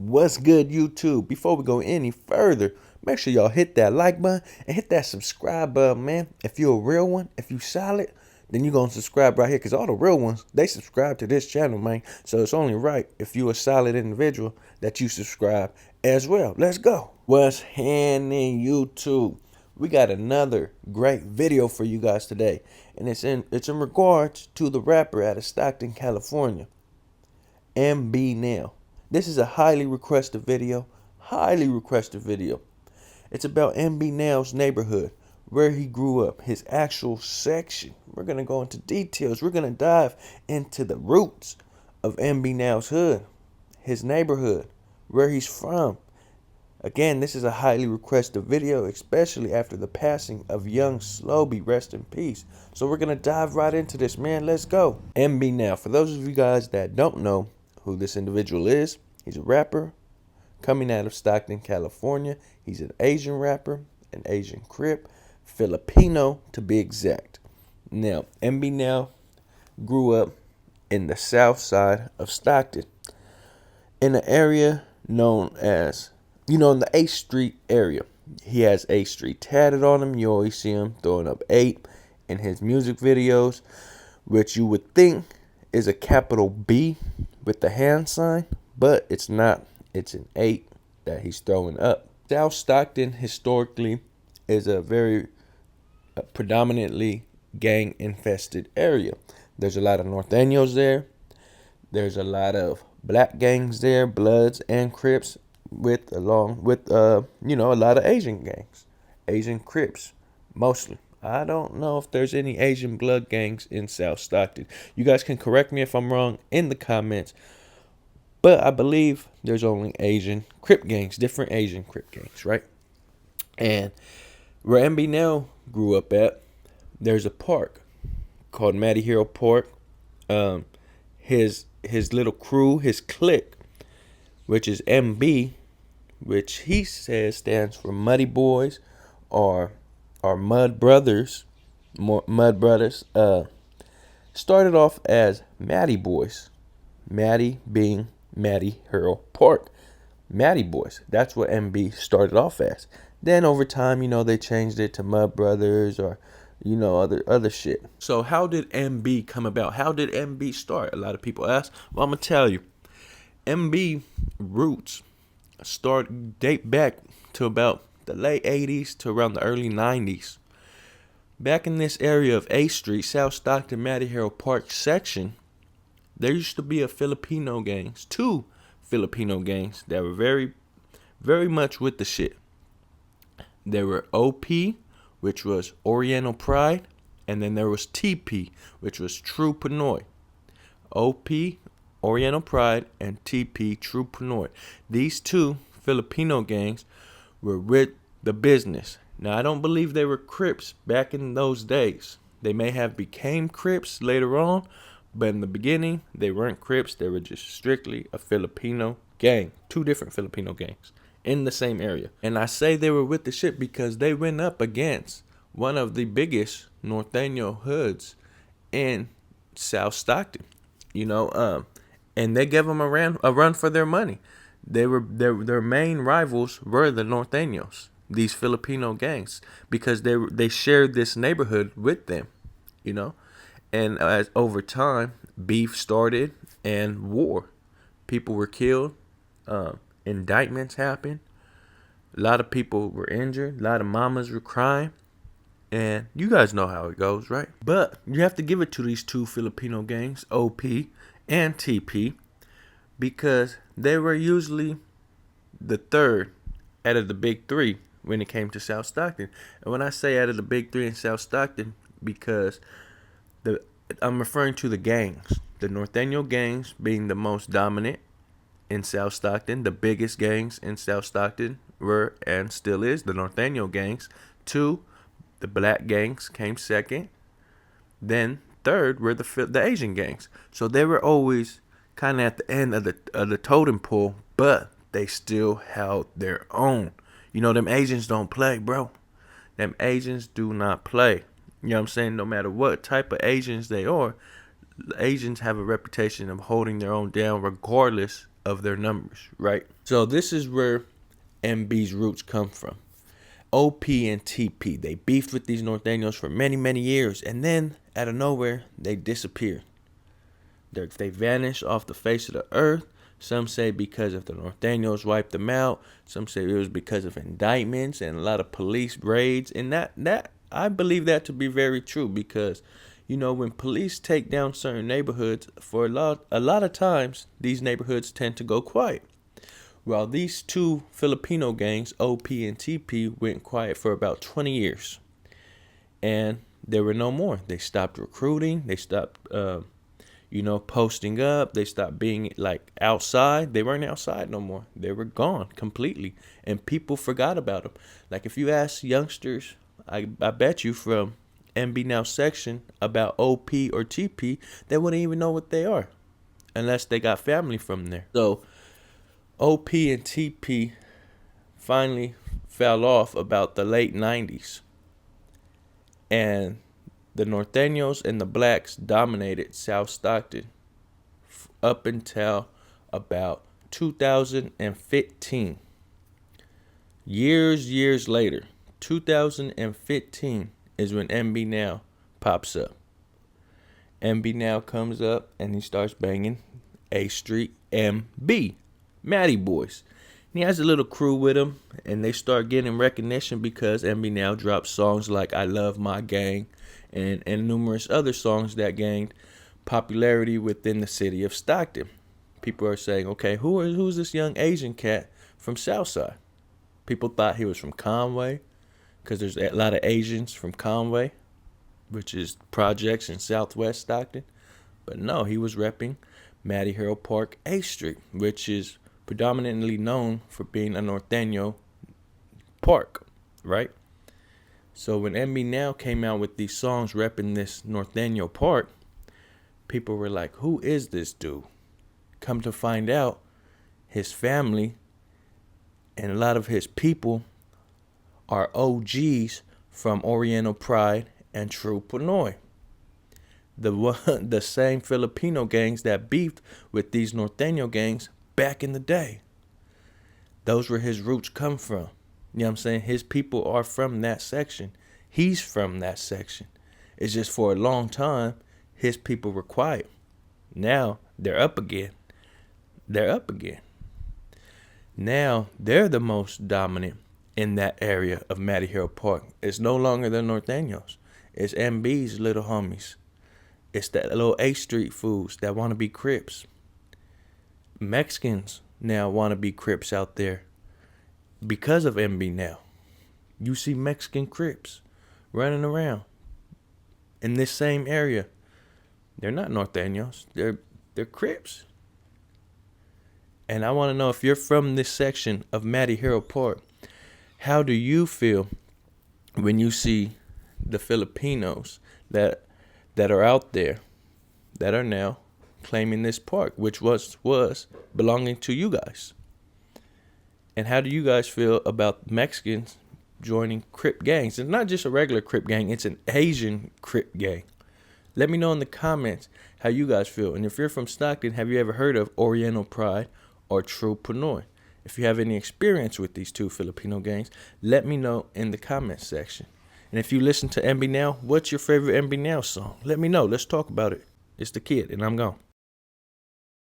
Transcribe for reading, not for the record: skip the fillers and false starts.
What's good, YouTube? Before we go any further, make sure y'all hit that like button and hit that subscribe button, man. If you're a real one, if you solid, then you're going to subscribe right here, because all the real ones, they subscribe to this channel, man. So it's only right, if you're a solid individual, that you subscribe as well. Let's go. What's happening, YouTube? We got another great video for you guys today, and it's in regards to the rapper out of Stockton, California, MB Nel. This is a highly requested video. It's about MB Nel's neighborhood, where he grew up, his actual section. We're going to go into details. We're going to dive into the roots of MB Nel's hood, his neighborhood, where he's from. Again, this is a highly requested video, especially after the passing of Young Slo-Be. Rest in peace. So we're going to dive right into this, man. Let's go. MB Nel. For those of you guys that don't know who this individual is, he's a rapper coming out of Stockton, California. He's an Asian rapper, an Asian Crip, Filipino to be exact. Now, MB Nel grew up in the south side of Stockton, in an area known as, in the 8th Street area. He has 8th Street tatted on him. You always see him throwing up 8 in his music videos, which you would think is a capital B with the hand sign, but it's not. It's an 8 that he's throwing up. South Stockton historically is a very predominantly gang infested area. There's a lot of Norteños there. There's a lot of black gangs there, Bloods and Crips, along with a lot of Asian gangs, Asian Crips mostly. I don't know if there's any Asian blood gangs in South Stockton. You guys can correct me if I'm wrong in the comments. But I believe there's only Asian Crip gangs, different Asian Crip gangs, right? And where MB Nel grew up at, there's a park called Matty Hero Park. His little crew, his clique, which is MB, which he says stands for Muddy Boys or Mud Brothers. Started off as Matty Boys. Matty being Matty Hero Park. Matty Boys. That's what MB started off as. Then over time, they changed it to Mud Brothers or, other shit. So how did MB come about? How did MB start? A lot of people ask. Well, I'm going to tell you. MB roots date back to about the late 80s to around the early 90s. Back in this area of 8th Street, South Stockton, Matty Hero Park section, there used to be two Filipino gangs that were very, very much with the shit. There were OP, which was Oriental Pride, and then there was TP, which was True Pinoy. OP, Oriental Pride, and TP, True Pinoy. These two Filipino gangs were with the business. Now, I don't believe they were Crips back in those days. They may have became Crips later on, but in the beginning, they weren't Crips. They were just strictly a Filipino gang. Two different Filipino gangs in the same area. And I say they were with the shit because they went up against one of the biggest Norteño hoods in South Stockton. And they gave them a run for their money. Their main rivals were the Norteños, these Filipino gangs, because they shared this neighborhood with them, And as over time, beef started and war. People were killed. Indictments happened. A lot of people were injured. A lot of mamas were crying. And you guys know how it goes, right? But you have to give it to these two Filipino gangs, OP and TP, because they were usually the third out of the big three when it came to South Stockton. And when I say out of the big three in South Stockton, because I'm referring to the gangs. The Norteño gangs being the most dominant in South Stockton. The biggest gangs in South Stockton were and still is the Norteño gangs. 2, the black gangs came second. Then third were the Asian gangs. So they were always kind of at the end of the totem pole, but they still held their own. Them Asians don't play, bro. Them Asians do not play. You know what I'm saying? No matter what type of Asians they are, Asians have a reputation of holding their own down regardless of their numbers, right? So this is where MB's roots come from. OP and TP, they beefed with these Norteños for many, many years, and then out of nowhere, they disappeared. They vanished off the face of the earth. Some say because of the Norteños wiped them out. Some say it was because of indictments and a lot of police raids. And that I believe that to be very true, because, when police take down certain neighborhoods, for a lot of times, these neighborhoods tend to go quiet. Well, these two Filipino gangs, OP and TP, went quiet for about 20 years. And there were no more. They stopped recruiting. They stopped, posting up. They stopped being outside. They weren't outside no more. They were gone completely. And people forgot about them. Like if you ask youngsters, I bet you from MB Nel section about OP or TP, they wouldn't even know what they are unless they got family from there. So OP and TP finally fell off about the late 90s. And the Norteños and the blacks dominated South Stockton up until about 2015. Years later, 2015 is when MB Nel pops up. MB Nel comes up and he starts banging A Street MB. Matty Boys. And he has a little crew with him, and they start getting recognition because MB Nel drops songs like I Love My Gang and numerous other songs that gained popularity within the city of Stockton. People are saying, okay, who's this young Asian cat from Southside? People thought he was from Conway because there's a lot of Asians from Conway, which is projects in Southwest Stockton. But no, he was repping Matty Harold Park A Street, which is predominantly known for being a Norteño park, right? So when MB Nel came out with these songs repping this Norteño park, people were like, who is this dude? Come to find out, his family and a lot of his people are OGs from Oriental Pride and True Pinoy. The same Filipino gangs that beefed with these Norteño gangs back in the day. Those where his roots come from. You know what I'm saying? His people are from that section. He's from that section. It's just for a long time, his people were quiet. Now, they're up again. Now, they're the most dominant in that area of Matty Harold Park. It's no longer the Norteños. It's MB's little homies. It's that little A Street fools that want to be Crips. Mexicans now want to be Crips out there because of MB Nel. You see Mexican Crips running around in this same area. They're not Norteños. They're Crips. And I want to know, if you're from this section of Matty Harold Park, how do you feel when you see the Filipinos that are out there that are now claiming this park, which was belonging to you guys? And how do you guys feel about Mexicans joining Crip gangs? It's not just a regular Crip gang, it's an Asian Crip gang. Let me know in the comments how you guys feel. And if you're from Stockton, have you ever heard of Oriental Pride or True Pinoy? If you have any experience with these two Filipino gangs, let me know in the comments section. And if you listen to MB Nel, what's your favorite MB Nel song? Let me know. Let's talk about it. It's the kid, and I'm gone.